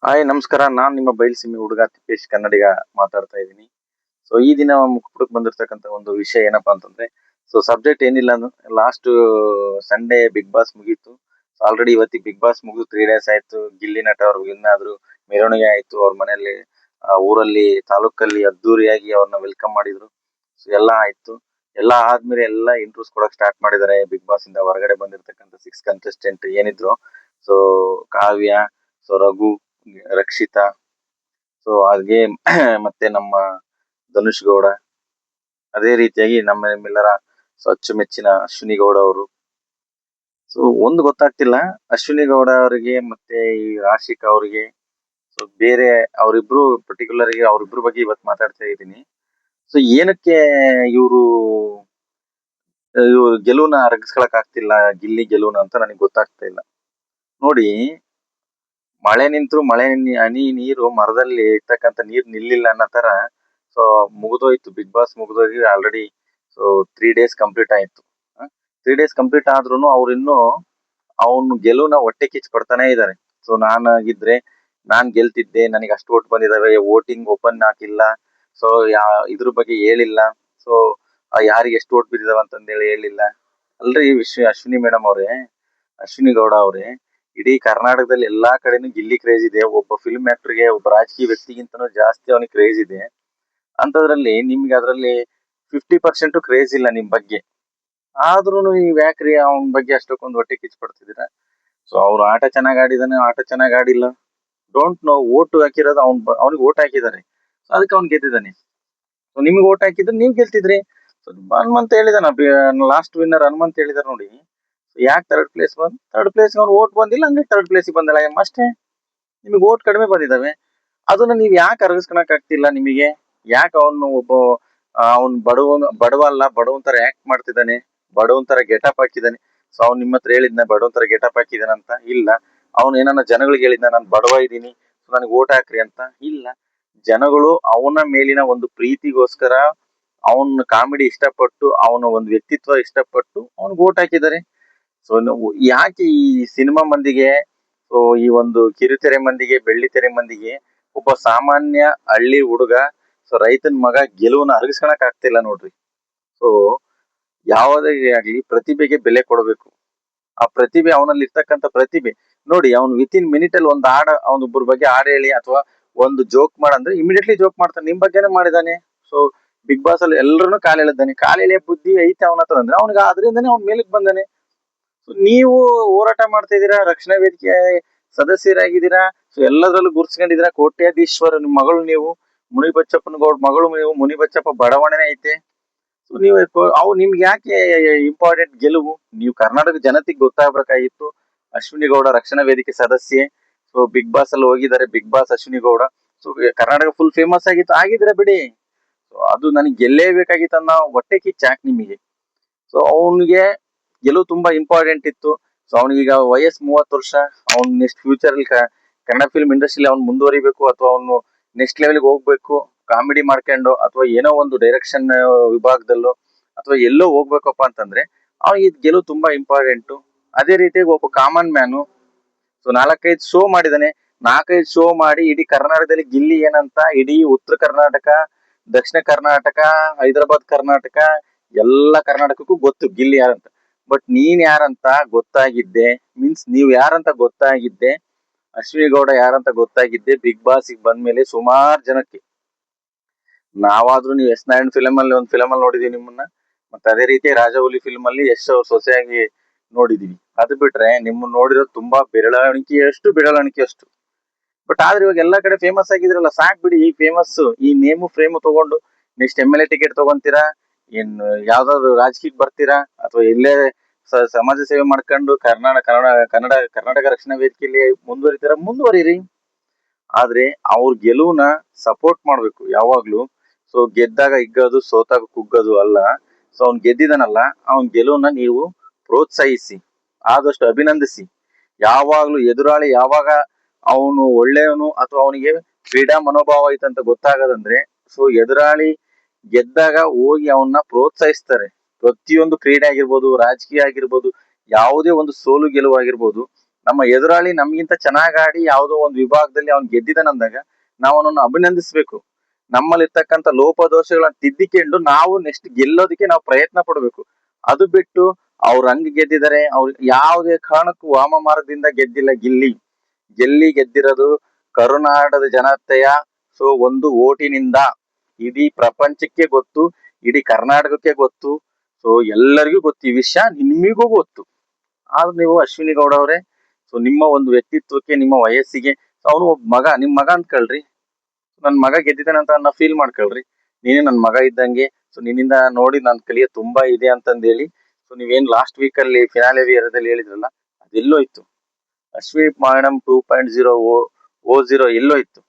Hi ನಮಸ್ಕಾರ. ನಾನ್ ನಿಮ್ಮ ಬಯಲುಸೀಮೆ ಹುಡುಗ ತಿಪ್ಪೇಶ್ ಕನ್ನಡಿಗ ಮಾತಾಡ್ತಾ ಇದ್ದೀನಿ. ಸೊ ಈ ದಿನ ಮುಖಪುಟಕ್ಕೆ ಬಂದಿರತಕ್ಕಂತ ಒಂದು ವಿಷಯ ಏನಪ್ಪಾ ಅಂತಂದ್ರೆ, ಸೊ ಸಬ್ಜೆಕ್ಟ್ ಏನಿಲ್ಲ ಲಾಸ್ಟ್ ಸಂಡೇ ಬಿಗ್ ಬಾಸ್ ಮುಗೀತು. ಆಲ್ರೆಡಿ ಇವತ್ತಿಗೆ ಬಿಗ್ ಬಾಸ್ ಮುಗಿದು 3 ಡೇಸ್ ಆಯ್ತು. ಗಿಲ್ಲಿ ನಟ ಅವ್ರು ವಿನ್ ಆದ್ರು, ಮೆರವಣಿಗೆ ಆಯ್ತು ಅವ್ರ ಮನೆಯಲ್ಲಿ, ಊರಲ್ಲಿ ತಾಲೂಕಲ್ಲಿ ಅದ್ದೂರಿಯಾಗಿ ಅವ್ರನ್ನ ವೆಲ್ಕಮ್ ಮಾಡಿದ್ರು. ಸೊ ಎಲ್ಲಾ ಆಯ್ತು. ಎಲ್ಲಾ ಆದ್ಮೇಲೆ ಎಲ್ಲಾ ಇಂಟ್ರೂಸ್ ಕೊಡಕ್ ಸ್ಟಾರ್ಟ್ ಮಾಡಿದ್ದಾರೆ. ಬಿಗ್ ಬಾಸ್ ಇಂದ ಹೊರಗಡೆ ಬಂದಿರತಕ್ಕಂತ 6 ಕಂಟೆಸ್ಟೆಂಟ್ ಏನಿದ್ರು, ಸೊ ಕಾವ್ಯ, ಸೊ ರಘು, ರಕ್ಷಿತಾ, ಸೊ ಹಾಗೆ ಮತ್ತೆ ನಮ್ಮ ಧನುಷ್ ಗೌಡ, ಅದೇ ರೀತಿಯಾಗಿ ನಮ್ಮೆಲ್ಲರ ಸೊ ಅಚ್ಚುಮೆಚ್ಚಿನ ಅಶ್ವಿನಿ ಗೌಡ ಅವರು. ಸೊ ಒಂದು ಗೊತ್ತಾಗ್ತಿಲ್ಲ, ಅಶ್ವಿನಿ ಗೌಡ ಅವರಿಗೆ ಮತ್ತೆ ಈ ರಾಶಿಕಾ ಅವರಿಗೆ, ಸೊ ಬೇರೆ ಅವರಿಬ್ರು ಪರ್ಟಿಕ್ಯುಲರ್ ಆಗಿ ಅವ್ರಿಬ್ರು ಬಗ್ಗೆ ಇವತ್ತು ಮಾತಾಡ್ತಾ ಇದ್ದೀನಿ. ಸೊ ಏನಕ್ಕೆ ಇವರು ಇವ್ರು ಗೆಲುವನ್ನ ಅರಗಿಸ್ಕೊಳಕ್ ಆಗ್ತಿಲ್ಲ, ಗಿಲ್ಲಿ ಗೆಲುವನ್ನ ಅಂತ ನನಗೆ ಗೊತ್ತಾಗ್ತಾ ಇಲ್ಲ. ನೋಡಿ, ಮಳೆ ನಿಂತ್ರು ಹನಿ ನೀರು ಮರದಲ್ಲಿ ಇರ್ತಕ್ಕಂಥ ನೀರ್ ನಿಲ್ಲಿಲ್ಲ ಅನ್ನೋ ತರ. ಸೊ ಮುಗಿದೋಯ್ತು, ಬಿಗ್ ಬಾಸ್ ಮುಗಿದೋಗಿ ಆಲ್ರೆಡಿ. ಸೊ 3 ಡೇಸ್ ಕಂಪ್ಲೀಟ್ ಆಯ್ತು. 3 ಡೇಸ್ ಕಂಪ್ಲೀಟ್ ಆದ್ರೂನು ಅವ್ರು ಇನ್ನೂ ಅವನು ಗೆಲುವನ್ನ ಹೊಟ್ಟೆ ಕಿಚ್ಚು ಪಡ್ತಾನೆ ಇದ್ದಾರೆ. ಸೊ ನಾನಾಗಿದ್ರೆ ನಾನ್ ಗೆಲ್ತಿದ್ದೆ, ನನಗೆ ಅಷ್ಟು ಓಟ್ ಬಂದಿದಾವೆ, ವೋಟಿಂಗ್ ಓಪನ್ ಹಾಕಿಲ್ಲ, ಸೊ ಇದ್ರ ಬಗ್ಗೆ ಹೇಳಿಲ್ಲ, ಸೊ ಯಾರಿಗೆ ಎಷ್ಟು ಓಟ್ ಬಿದ್ದಿದಾವ ಅಂತಂದೇಳಿ ಹೇಳಿಲ್ಲ. ಅಲ್ರಿ ಅಶ್ವಿನಿ ಮೇಡಮ್ ಅವ್ರೆ, ಅಶ್ವಿನಿ ಗೌಡ ಅವ್ರೆ, ಇಡೀ ಕರ್ನಾಟಕದಲ್ಲಿ ಎಲ್ಲಾ ಕಡೆನೂ ಗಿಲ್ಲಿ ಕ್ರೇಜ್ ಇದೆ. ಒಬ್ಬ ಫಿಲ್ಮ್ ಆಕ್ಟರ್ಗೆ, ಒಬ್ಬ ರಾಜಕೀಯ ವ್ಯಕ್ತಿಗಿಂತನೂ ಜಾಸ್ತಿ ಅವನಿಗೆ ಕ್ರೇಜ್ ಇದೆ. ಅಂತದ್ರಲ್ಲಿ ನಿಮ್ಗೆ ಅದ್ರಲ್ಲಿ 50% ಕ್ರೇಜ್ ಇಲ್ಲ ನಿಮ್ ಬಗ್ಗೆ. ಆದ್ರೂ ನೀವ್ ಯಾಕ್ರಿ ಅವನ ಬಗ್ಗೆ ಅಷ್ಟಕ್ಕೊಂದು ಹೊಟ್ಟೆ ಕಿಚ್ಚು ಪಡ್ತಿದ್ದೀರಾ? ಸೊ ಅವ್ರು ಆಟ ಚೆನ್ನಾಗ್ ಆಡಿದಾನೆ, ಆಟ ಚೆನ್ನಾಗ್ ಆಡಿಲ್ಲ, ಡೋಂಟ್ ನೋ. ಓಟ್ ಹಾಕಿರೋದು ಅವ್ನಿಗೆ ಓಟ್ ಹಾಕಿದ್ದಾರೆ, ಸೊ ಅದಕ್ಕೆ ಅವ್ನ್ ಗೆದ್ದಿದ್ದಾನೆ. ಸೊ ನಿಮ್ಗೆ ಓಟ್ ಹಾಕಿದ್ರೆ ನೀವ್ ಗೆಲ್ತಿದ್ರಿ. ಸೊ ಹನುಮಂತ್ ಹೇಳಿದಾನ, ಲಾಸ್ಟ್ ವಿನ್ನರ್ ಹನುಮಂತ್ ಹೇಳಿದಾರೆ ನೋಡಿ. ಯಾಕೆ ಥರ್ಡ್ ಪ್ಲೇಸ್ ಅವ್ನು ಓಟ್ ಬಂದಿಲ್ಲ, ಹಂಗೆ ಥರ್ಡ್ ಪ್ಲೇಸ್ ಬಂದಲ್ಲ ಅಷ್ಟೇ. ನಿಮಗೆ ಓಟ್ ಕಡಿಮೆ ಬಂದಿದಾವೆ, ಅದನ್ನ ನೀವ್ ಯಾಕೆ ಅರಗಿಸ್ಕೊಳಕ್ ಆಗ್ತಿಲ್ಲ ನಿಮಗೆ? ಯಾಕೆ ಅವನು ಅವ್ನ್ ಬಡವ ಅಲ್ಲ, ಬಡವನ್ ತರ ಆಕ್ಟ್ ಮಾಡ್ತಿದ್ದಾನೆ, ಬಡವನ್ ತರ ಗೆಟಪ್ ಹಾಕಿದ್ದಾನೆ. ಸೊ ಅವ್ನ್ ನಿಮ್ಮ ಹತ್ರ ಹೇಳಿದ್ನ ಬಡವನ್ ತರ ಗೆಟಪ್ ಹಾಕಿದಾನಂತ? ಇಲ್ಲ. ಅವ್ನ್ ಏನಾನ ಜನಗಳಿಗೆ ಹೇಳಿದ್ನ ನಾನು ಬಡವ ಇದ್ದೀನಿ, ನನಗೆ ಓಟ್ ಹಾಕ್ರಿ ಅಂತ? ಇಲ್ಲ. ಜನಗಳು ಅವನ ಮೇಲಿನ ಒಂದು ಪ್ರೀತಿಗೋಸ್ಕರ, ಅವನ ಕಾಮಿಡಿ ಇಷ್ಟಪಟ್ಟು, ಅವನ ಒಂದು ವ್ಯಕ್ತಿತ್ವ ಇಷ್ಟಪಟ್ಟು ಅವ್ನಿಗೆ ಓಟ್ ಹಾಕಿದ್ದಾರೆ. ಸೊ ಯಾಕೆ ಈ ಸಿನಿಮಾ ಮಂದಿಗೆ, ಸೊ ಈ ಒಂದು ಕಿರುತೆರೆ ಮಂದಿಗೆ, ಬೆಳ್ಳಿತೆರೆ ಮಂದಿಗೆ, ಒಬ್ಬ ಸಾಮಾನ್ಯ ಹಳ್ಳಿ ಹುಡುಗ, ಸೊ ರೈತನ ಮಗ ಗೆಲುವನ್ನ ಅರಗಿಸ್ಕೊಳಕ್ ಆಗ್ತಿಲ್ಲ ನೋಡ್ರಿ. ಸೊ ಯಾವುದೇ ಆಗ್ಲಿ ಪ್ರತಿಭೆಗೆ ಬೆಲೆ ಕೊಡಬೇಕು. ಆ ಪ್ರತಿಭೆ, ಅವನಲ್ಲಿ ಇರ್ತಕ್ಕಂಥ ಪ್ರತಿಭೆ ನೋಡಿ. ಅವ್ನು ವಿತಿನ್ ಮಿನಿಟ್ ಅಲ್ಲಿ ಒಂದು ಅವನೊಬ್ಬರ ಬಗ್ಗೆ ಹಾಡು ಹೇಳಿ ಅಥವಾ ಒಂದು ಜೋಕ್ ಮಾಡಂದ್ರೆ ಇಮಿಡಿಯೇಟ್ಲಿ ಜೋಕ್ ಮಾಡ್ತಾನೆ. ನಿಮ್ ಬಗ್ಗೆನೇ ಮಾಡಿದಾನೆ. ಸೊ ಬಿಗ್ ಬಾಸ್ ಅಲ್ಲಿ ಎಲ್ಲರನ್ನು ಕಾಲ್ ಎಳೆದಾನೆ. ಕಾಲ್ ಎಳೆಯ ಬುದ್ಧಿ ಐತೆ ಅವನ ಹತ್ರ ಅಂದ್ರೆ ಅವ್ನಿಗೆ ಅದರಿಂದನೇ ಅವ್ನ ಮೇಲಕ್ ಬಂದಾನೆ. ನೀವು ಹೋರಾಟ ಮಾಡ್ತಾ ಇದೀರಾ, ರಕ್ಷಣಾ ವೇದಿಕೆ ಸದಸ್ಯರಾಗಿದ್ದೀರಾ, ಸೊ ಎಲ್ಲದರಲ್ಲೂ ಗುರ್ಸ್ಕೊಂಡಿದ್ದೀರಾ, ಕೋಟ್ಯಾಧೀಶ್ವರ ನಿಮ್ ಮಗಳು ನೀವು, ಮುನಿ ಬಚ್ಚಪ್ಪನ ಗೌಡ್ ಮಗಳು ನೀವು. ಮುನಿ ಬಚ್ಚಪ್ಪ ಬಡಾವಣೆನೇ ಐತೆ. ಸೊ ನೀವು ನಿಮ್ಗೆ ಯಾಕೆ ಇಂಪಾರ್ಟೆಂಟ್ ಗೆಲುವು? ನೀವು ಕರ್ನಾಟಕ ಜನತೆಗೆ ಗೊತ್ತಾಗಬೇಕಾಗಿತ್ತು. ಅಶ್ವಿನಿ ಗೌಡ ರಕ್ಷಣಾ ವೇದಿಕೆ ಸದಸ್ಯೆ, ಸೊ ಬಿಗ್ ಬಾಸ್ ಅಲ್ಲಿ ಹೋಗಿದ್ದಾರೆ. Bigg Boss Ashwini Gowda, so Karnataka full famous ಆಗಿದ್ರೆ ಬಿಡಿ. ಸೊ ಅದು ನನಗೆ ಗೆಲ್ಲೇಬೇಕಾಗಿತ್ತು ಅನ್ನೋ ಹೊಟ್ಟೆ ಕಿಚ್ಚ ಯಾಕೆ ನಿಮಗೆ? ಸೊ ಅವನಿಗೆ ಗೆಲುವು ತುಂಬಾ ಇಂಪಾರ್ಟೆಂಟ್ ಇತ್ತು. ಸೊ ಅವನಿಗೀಗ ವಯಸ್ಸು 30 ವರ್ಷ. ಅವ್ನ್ ನೆಕ್ಸ್ಟ್ ಫ್ಯೂಚರ್ ಅಲ್ಲಿ ಕನ್ನಡ ಫಿಲ್ಮ್ ಇಂಡಸ್ಟ್ರಿಲಿ ಅವ್ನು ಮುಂದುವರಿಬೇಕು, ಅಥವಾ ಅವನು ನೆಕ್ಸ್ಟ್ ಲೆವೆಲ್ಗೆ ಹೋಗ್ಬೇಕು ಕಾಮಿಡಿ ಮಾಡ್ಕೊಂಡು, ಅಥವಾ ಏನೋ ಒಂದು ಡೈರೆಕ್ಷನ್ ವಿಭಾಗದಲ್ಲೋ ಅಥವಾ ಎಲ್ಲೋ ಹೋಗ್ಬೇಕಪ್ಪ ಅಂತಂದ್ರೆ ಅವ್ನಿಗೆ ಗೆಲುವು ತುಂಬಾ ಇಂಪಾರ್ಟೆಂಟ್. ಅದೇ ರೀತಿಯಾಗಿ ಒಬ್ಬ ಕಾಮನ್ ಮ್ಯಾನು, ಸೊ 4-5 ಶೋ ಮಾಡಿದಾನೆ. 4-5 ಶೋ ಮಾಡಿ ಇಡೀ ಕರ್ನಾಟಕದಲ್ಲಿ ಗಿಲ್ಲಿ ಏನಂತ, ಇಡೀ ಉತ್ತರ ಕರ್ನಾಟಕ, ದಕ್ಷಿಣ ಕರ್ನಾಟಕ, ಹೈದರಾಬಾದ್ ಕರ್ನಾಟಕ, ಎಲ್ಲ ಕರ್ನಾಟಕಕ್ಕೂ ಗೊತ್ತು ಗಿಲ್ಲಿ ಯಾರಂತ. ಬಟ್ ನೀನ್ ಯಾರಂತ ಗೊತ್ತಾಗಿದ್ದೆ, ಮೀನ್ಸ್ ನೀವ್ ಯಾರಂತ ಗೊತ್ತಾಗಿದ್ದೆ, ಅಶ್ವಿನಿ ಗೌಡ ಯಾರಂತ ಗೊತ್ತಾಗಿದ್ದೆ ಬಿಗ್ ಬಾಸ್ ಬಂದ್ಮೇಲೆ ಸುಮಾರು ಜನಕ್ಕೆ. ನಾವಾದ್ರೂ ನೀವು ಎಸ್ ನಾರಾಯಣ್ ಫಿಲಮ್ ಅಲ್ಲಿ ಒಂದು ಫಿಲಮ್ ಅಲ್ಲಿ ನೋಡಿದೀವಿ ನಿಮ್ಮನ್ನ, ಮತ್ತೆ ಅದೇ ರೀತಿ ರಾಜವೌಲಿ ಫಿಲ್ಮ್ ಅಲ್ಲಿ ಯಶ್ ಅವ್ರ ಸೊಸೆಯಾಗಿ ನೋಡಿದೀವಿ. ಅದು ಬಿಟ್ರೆ ನಿಮ್ಮನ್ನ ನೋಡಿರೋದು ತುಂಬಾ ಬೆರಳಿಕೆಯಷ್ಟು. ಬಟ್ ಆದ್ರೆ ಇವಾಗ ಎಲ್ಲಾ ಕಡೆ ಫೇಮಸ್ ಆಗಿದ್ರಲ್ಲ, ಸಾಕ್ ಬಿಡಿ ಈ ಫೇಮಸ್, ಈ ನೇಮು ಫ್ರೇಮ್ ತಗೊಂಡು ನೆಕ್ಸ್ಟ್ MLA ಟಿಕೆಟ್ ತಗೊಂತೀರಾ, ಏನ್ ಯಾವ್ದಾದ್ರು ರಾಜಕೀಯಕ್ಕೆ ಬರ್ತೀರಾ, ಅಥವಾ ಇಲ್ಲೇ ಸಮಾಜ ಸೇವೆ ಮಾಡ್ಕೊಂಡು ಕರ್ನಾಟಕ ರಕ್ಷಣಾ ವೇದಿಕೆಯಲ್ಲಿ ಮುಂದುವರಿರಿ. ಆದ್ರೆ ಅವ್ರ ಗೆಲುವನ್ನ ಸಪೋರ್ಟ್ ಮಾಡ್ಬೇಕು ಯಾವಾಗ್ಲೂ. ಸೊ ಗೆದ್ದಾಗ ಹಿಗ್ಗೋದು, ಸೋತಾಗ ಕುಗ್ಗೋದು ಅಲ್ಲ. ಸೊ ಅವ್ನ್ ಗೆದ್ದಿದಾನಲ್ಲ, ಅವ್ನ್ ಗೆಲುವನ್ನ ನೀವು ಪ್ರೋತ್ಸಾಹಿಸಿ, ಆದಷ್ಟು ಅಭಿನಂದಿಸಿ. ಯಾವಾಗ್ಲೂ ಎದುರಾಳಿ ಯಾವಾಗ ಅವನು ಒಳ್ಳೆಯವನು ಅಥವಾ ಅವನಿಗೆ ಕ್ರೀಡಾ ಮನೋಭಾವ ಐತಂತ ಗೊತ್ತಾಗದಂದ್ರೆ, ಸೊ ಎದುರಾಳಿ ಗೆದ್ದಾಗ ಹೋಗಿ ಅವನ್ನ ಪ್ರೋತ್ಸಾಹಿಸ್ತಾರೆ. ಪ್ರತಿಯೊಂದು ಕ್ರೀಡೆ ಆಗಿರ್ಬೋದು, ರಾಜಕೀಯ ಆಗಿರ್ಬೋದು, ಯಾವುದೇ ಒಂದು ಸೋಲು ಗೆಲುವು ಆಗಿರ್ಬೋದು, ನಮ್ಮ ಎದುರಾಳಿ ನಮ್ಗಿಂತ ಚೆನ್ನಾಗಿ ಆಡಿ ಯಾವುದೋ ಒಂದು ವಿಭಾಗದಲ್ಲಿ ಅವ್ನು ಗೆದ್ದಿದ್ದಾನಂದಾಗ ನಾವು ಅವನನ್ನು ಅಭಿನಂದಿಸ್ಬೇಕು. ನಮ್ಮಲ್ಲಿರ್ತಕ್ಕಂಥ ಲೋಪದೋಷಗಳನ್ನ ತಿದ್ದಿಕೊಂಡು ನಾವು ನೆಕ್ಸ್ಟ್ ಗೆಲ್ಲೋದಕ್ಕೆ ನಾವು ಪ್ರಯತ್ನ ಪಡ್ಬೇಕು. ಅದು ಬಿಟ್ಟು ಅವ್ರು ಹಂಗ್ ಗೆದ್ದಿದ್ದಾರೆ, ಅವ್ರು ಯಾವುದೇ ಕಾರಣಕ್ಕೂ ವಾಮ ಮಾರ್ಗದಿಂದ ಗೆದ್ದಿಲ್ಲ ಗೆದ್ದಿರೋದು ಕರುನಾಡದ ಜನತೆಯ ಒಂದು ಓಟಿನಿಂದ. ಇಡೀ ಪ್ರಪಂಚಕ್ಕೆ ಗೊತ್ತು, ಇಡೀ ಕರ್ನಾಟಕಕ್ಕೆ ಗೊತ್ತು, ಎಲ್ಲರಿಗೂ ಗೊತ್ತು ಈ ವಿಷಯ, ನಿಮಗೂ ಗೊತ್ತು. ಆದ್ರೂ ನೀವು ಅಶ್ವಿನಿ ಗೌಡ ಅವರೇ, ನಿಮ್ಮ ಒಂದು ವ್ಯಕ್ತಿತ್ವಕ್ಕೆ, ನಿಮ್ಮ ವಯಸ್ಸಿಗೆ, ಅವನು ಒಬ್ಬ ಮಗ, ನಿಮ್ ಮಗ ಅಂದ್ಕೊಳ್ರಿ. ನನ್ ಮಗ ಗೆದ್ದಿದ್ದಾನೆ ಅಂತ ಫೀಲ್ ಮಾಡ್ಕೊಳ್ರಿ. ನೀನೇ ನನ್ ಮಗ ಇದ್ದಂಗೆ. ನಿನ್ನಿಂದ ನೋಡಿ ನಾನ್ ಕಲಿಯೋ ತುಂಬಾ ಇದೆ ಅಂತಂದೇಳಿ ನೀವೇನ್ ಲಾಸ್ಟ್ ವೀಕ್ ಅಲ್ಲಿ ಫಿನಾಲೆ ವಿಯರದಲ್ಲಿ ಹೇಳಿದ್ರಲ್ಲ, ಅದೆಲ್ಲೋಯ್ತು? ಅಶ್ವಿನಿ ಮೇಡಮ್ 2.0 0 ಎಲ್ಲೋಯ್ತು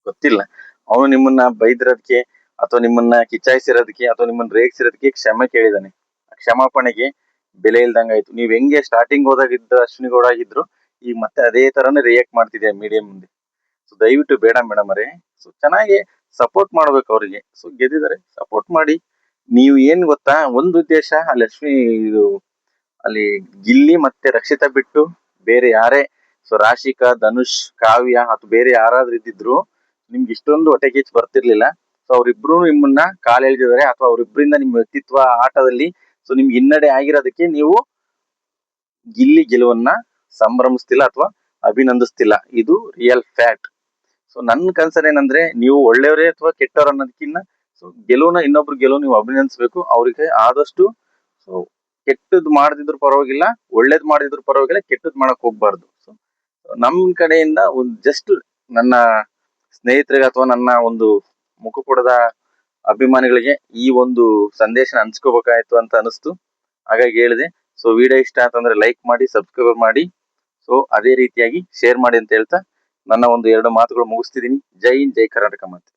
ಗೊತ್ತಿಲ್ಲ. ಅವನು ನಿಮ್ಮನ್ನ ಬೈದಿರೋದಕ್ಕೆ ಅಥವಾ ನಿಮ್ಮನ್ನ ಕಿಚಾಯಿಸಿರೋದಕ್ಕೆ ಅಥವಾ ನಿಮ್ಮನ್ನ ರೇಗಿಸಿರೋದಕ್ಕೆ ಕ್ಷಮೆ ಕೇಳಿದಾನೆ. ಕ್ಷಮಾಪಣೆಗೆ ಬೆಲೆ ಇಲ್ದಂಗಾಯ್ತು. ನೀವ್ ಹೆಂಗೆ ಸ್ಟಾರ್ಟಿಂಗ್ ಹೋದಾಗಿದ್ದ ಅಶ್ವಿನಿ ಗೌಡ ಆಗಿದ್ರು, ಈಗ ಮತ್ತೆ ಅದೇ ತರಾನೇ ರಿಯಾಕ್ಟ್ ಮಾಡ್ತಿದ್ಯಾ ಮೀಡಿಯಂ ಮುಂದೆ. ದಯವಿಟ್ಟು ಬೇಡ ಮೇಡಮ್ ಅವರೇ. ಚೆನ್ನಾಗಿ ಸಪೋರ್ಟ್ ಮಾಡ್ಬೇಕು ಅವರಿಗೆ. ಗೆದ್ದಿದ್ದಾರೆ, ಸಪೋರ್ಟ್ ಮಾಡಿ. ನೀವು ಏನ್ ಗೊತ್ತಾ, ಒಂದು ಉದ್ದೇಶ ಅಲ್ಲಿ ಅಲ್ಲಿ ಗಿಲ್ಲಿ ಮತ್ತೆ ರಕ್ಷಿತಾ ಬಿಟ್ಟು ಬೇರೆ ಯಾರೇ ರಾಶಿಕಾ, ಧನುಷ್, ಕಾವ್ಯ ಅಥವಾ ಬೇರೆ ಯಾರಾದ್ರೂ ಇದ್ದಿದ್ರು ನಿಮ್ಗೆ ಇಷ್ಟೊಂದು ಹೊಟ್ಟೆ ಕಿಚ್ಚು ಬರ್ತಿರ್ಲಿಲ್ಲ. ಅವ್ರಿಬ್ರು ನಿಮ್ಮನ್ನ ಕಾಲೆಳೆದಿದ್ದಾರೆ ಅಥವಾ ಅವ್ರಿಬ್ರಿಂದ ನಿಮ್ಮ ವ್ಯಕ್ತಿತ್ವ ಆಟದಲ್ಲಿ ನಿಮ್ಗೆ ಹಿನ್ನಡೆ ಆಗಿರೋದಕ್ಕೆ ನೀವು ಗಿಲ್ಲಿ ಗೆಲುವನ್ನ ಸಂಭ್ರಮಿಸ್ತಿಲ್ಲ ಅಥವಾ ಅಭಿನಂದಿಸ್ತಿಲ್ಲ. ಇದು ರಿಯಲ್ ಫ್ಯಾಕ್ಟ್. ನನ್ನ ಕನ್ಸರ್ ಏನಂದ್ರೆ, ನೀವು ಒಳ್ಳೆಯವರೇ ಅಥವಾ ಕೆಟ್ಟವ್ರು ಅನ್ನೋದಕ್ಕಿಂತ ಗೆಲುವನ್ನ ಇನ್ನೊಬ್ರು ಗೆಲುವು ನೀವು ಅಭಿನಂದಿಸ್ಬೇಕು. ಅವ್ರಿಗೆ ಆದಷ್ಟು ಕೆಟ್ಟದ್ ಮಾಡದಿದ್ರು ಪರವಾಗಿಲ್ಲ, ಒಳ್ಳೇದ್ ಮಾಡಿದ್ರು ಪರವಾಗಿಲ್ಲ, ಕೆಟ್ಟದ್ ಮಾಡಕ್ ಹೋಗ್ಬಾರ್ದು. ನಮ್ ಕಡೆಯಿಂದ ಜಸ್ಟ್ ನನ್ನ ಸ್ನೇಹಿತರಿಗೆ ಅಥವಾ ನನ್ನ ಒಂದು ಮುಖಪುಟದ ಅಭಿಮಾನಿಗಳಿಗೆ ಈ ಒಂದು ಸಂದೇಶನ ಹಂಚ್ಕೋಬೇಕಾಯ್ತು ಅಂತ ಅನಿಸ್ತು, ಹಾಗಾಗಿ ಹೇಳಿದೆ. ವಿಡಿಯೋ ಇಷ್ಟ ಅಂತಂದ್ರೆ ಲೈಕ್ ಮಾಡಿ, ಸಬ್ಸ್ಕ್ರೈಬ್ ಮಾಡಿ, ಅದೇ ರೀತಿಯಾಗಿ ಶೇರ್ ಮಾಡಿ ಅಂತ ಹೇಳ್ತಾ ನನ್ನ ಒಂದು 2 ಮಾತುಗಳು ಮುಗಿಸ್ತಿದ್ದೀನಿ. ಜೈ ಹಿಂದ್, ಜೈ ಕರ್ನಾಟಕ ಮಾತೆ.